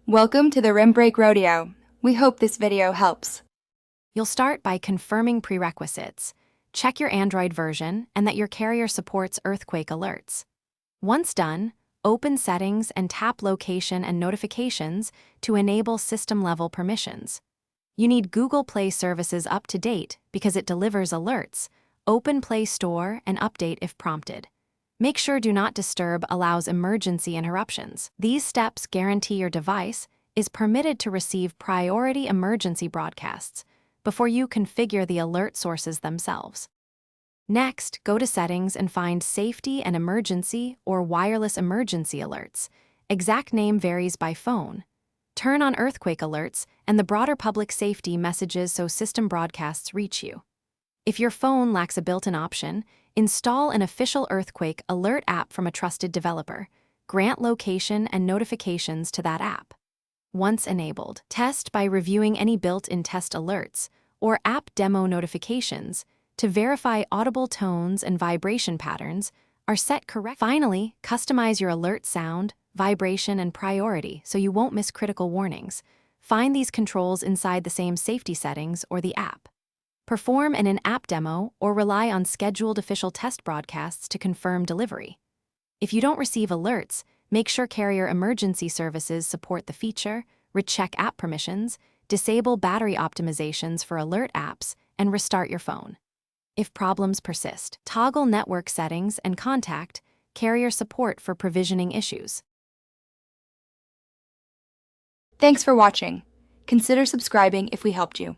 Welcome to the Rim Break Rodeo. We hope this video helps. You'll start by confirming prerequisites. Check your Android version and that your carrier supports earthquake alerts. Once done, open Settings and tap Location and Notifications to enable system-level permissions. You need Google Play services up to date because it delivers alerts. Open Play Store and update if prompted. Make sure Do Not Disturb allows emergency interruptions. These steps guarantee your device is permitted to receive priority emergency broadcasts before you configure the alert sources themselves. Next, go to Settings and find Safety and Emergency or Wireless Emergency Alerts. Exact name varies by phone. Turn on earthquake alerts and the broader public safety messages so system broadcasts reach you. If your phone lacks a built-in option, install an official earthquake alert app from a trusted developer. Grant location and notifications to that app. Once enabled, test by reviewing any built-in test alerts or app demo notifications to verify audible tones and vibration patterns are set correct. Finally, customize your alert sound, vibration, and priority so you won't miss critical warnings. Find these controls inside the same safety settings or the app. Perform an in-app demo or rely on scheduled official test broadcasts to confirm delivery. If you don't receive alerts, make sure carrier emergency services support the feature, recheck app permissions, disable battery optimizations for alert apps, and restart your phone. If problems persist, toggle network settings and contact carrier support for provisioning issues. Thanks for watching. Consider subscribing if we helped you.